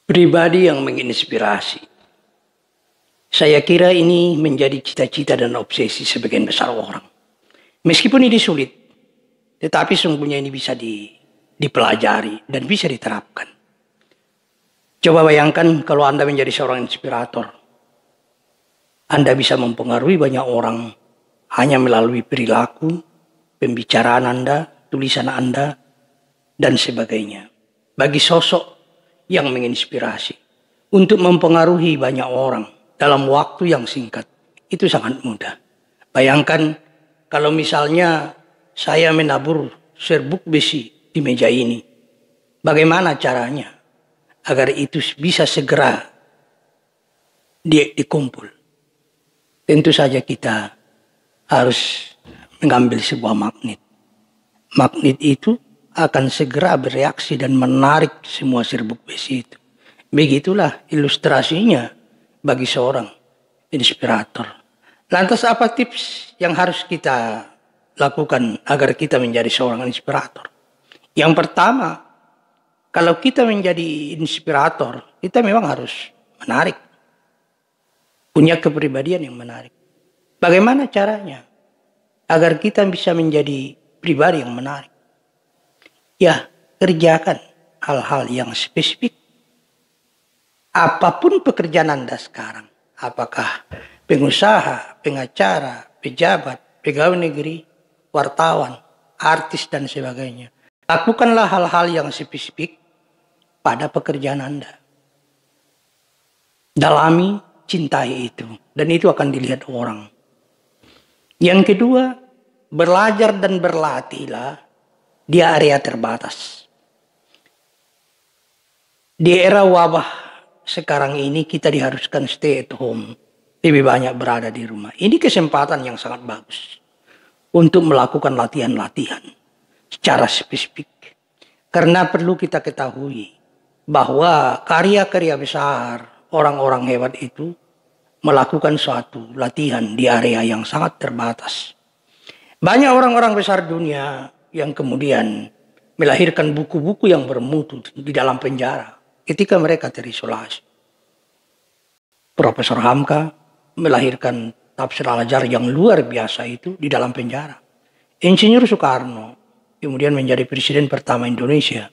Pribadi yang menginspirasi. Saya kira ini menjadi cita-cita dan obsesi sebagian besar orang. Meskipun ini sulit, tetapi sungguhnya ini bisa dipelajari dan bisa diterapkan. Coba bayangkan kalau Anda menjadi seorang inspirator. Anda bisa mempengaruhi banyak orang hanya melalui perilaku, pembicaraan Anda, tulisan Anda, dan sebagainya. Bagi sosok yang menginspirasi untuk mempengaruhi banyak orang dalam waktu yang singkat, itu sangat mudah. Bayangkan kalau misalnya saya menabur serbuk besi di meja ini. Bagaimana caranya agar itu bisa segera dikumpul? Tentu saja kita harus mengambil sebuah magnet. Magnet itu akan segera bereaksi dan menarik semua serbuk besi itu. Begitulah ilustrasinya bagi seorang inspirator. Lantas apa tips yang harus kita lakukan agar kita menjadi seorang inspirator? Yang pertama, kalau kita menjadi inspirator, kita memang harus menarik. Punya kepribadian yang menarik. Bagaimana caranya agar kita bisa menjadi pribadi yang menarik? Ya, kerjakan hal-hal yang spesifik. Apapun pekerjaan Anda sekarang, apakah pengusaha, pengacara, pejabat, pegawai negeri, wartawan, artis dan sebagainya. Lakukanlah hal-hal yang spesifik pada pekerjaan Anda. Dalami, cintai itu. Dan itu akan dilihat orang. Yang kedua, belajar dan berlatihlah di area terbatas. Di era wabah sekarang ini kita diharuskan stay at home. Lebih banyak berada di rumah. Ini kesempatan yang sangat bagus. Untuk melakukan latihan-latihan. Secara spesifik. Karena perlu kita ketahui. Bahwa karya-karya besar. Orang-orang hebat itu. Melakukan suatu latihan di area yang sangat terbatas. Banyak orang-orang besar dunia. Yang kemudian melahirkan buku-buku yang bermutu di dalam penjara. Ketika mereka terisolasi. Profesor Hamka melahirkan tafsir Al-Ajar yang luar biasa itu di dalam penjara. Insinyur Soekarno kemudian menjadi presiden pertama Indonesia.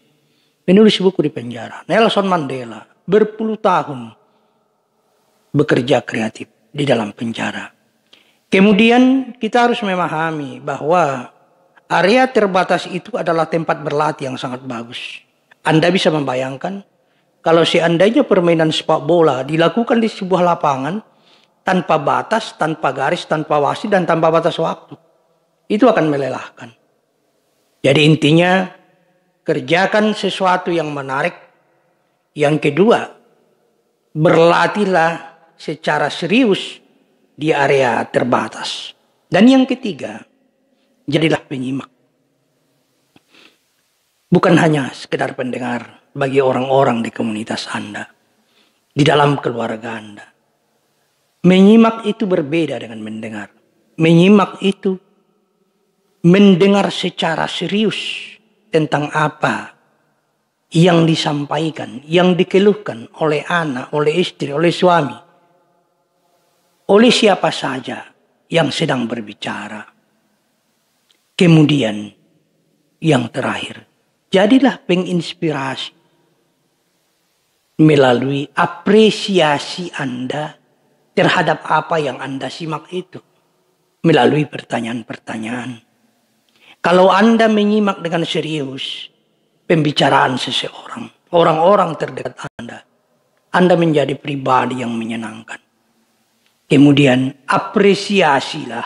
Menulis buku di penjara. Nelson Mandela berpuluh tahun bekerja kreatif di dalam penjara. Kemudian kita harus memahami bahwa area terbatas itu adalah tempat berlatih yang sangat bagus. Anda bisa membayangkan kalau seandainya permainan sepak bola dilakukan di sebuah lapangan tanpa batas, tanpa garis, tanpa wasit, dan tanpa batas waktu. Itu akan melelahkan. Jadi intinya kerjakan sesuatu yang menarik. Yang kedua, berlatihlah secara serius di area terbatas. Dan yang ketiga, jadilah penyimak. Bukan hanya sekedar pendengar bagi orang-orang di komunitas Anda, di dalam keluarga Anda. Menyimak itu berbeda dengan mendengar. Menyimak itu mendengar secara serius tentang apa yang disampaikan, yang dikeluhkan oleh anak, oleh istri, oleh suami, oleh siapa saja yang sedang berbicara. Kemudian yang terakhir, jadilah penginspirasi melalui apresiasi Anda terhadap apa yang Anda simak itu. Melalui pertanyaan-pertanyaan. Kalau Anda menyimak dengan serius pembicaraan seseorang, orang-orang terdekat Anda menjadi pribadi yang menyenangkan. Kemudian apresiasilah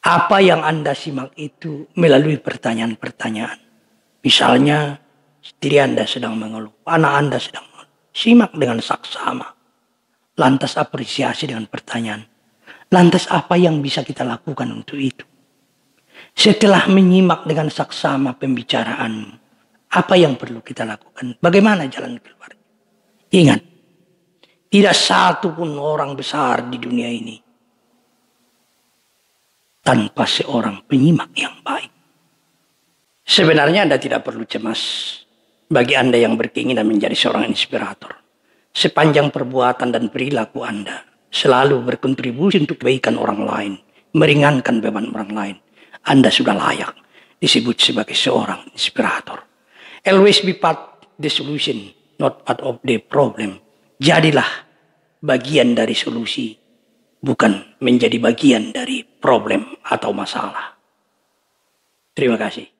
apa yang Anda simak itu melalui pertanyaan-pertanyaan. Misalnya, istri Anda sedang mengeluh, anak Anda sedang mengeluh. Simak dengan saksama. Lantas apresiasi dengan pertanyaan. Lantas apa yang bisa kita lakukan untuk itu? Setelah menyimak dengan saksama pembicaraan, apa yang perlu kita lakukan? Bagaimana jalan keluar? Ingat, tidak satu pun orang besar di dunia ini tanpa seorang penyimak yang baik. Sebenarnya Anda tidak perlu cemas Bagi Anda yang berkeinginan menjadi seorang inspirator, sepanjang perbuatan dan perilaku Anda selalu berkontribusi untuk kebaikan orang lain, meringankan beban orang lain, Anda sudah layak disebut sebagai seorang inspirator. Always be part the solution, not part of the problem. Jadilah bagian dari solusi, bukan menjadi bagian dari problem atau masalah. Terima kasih.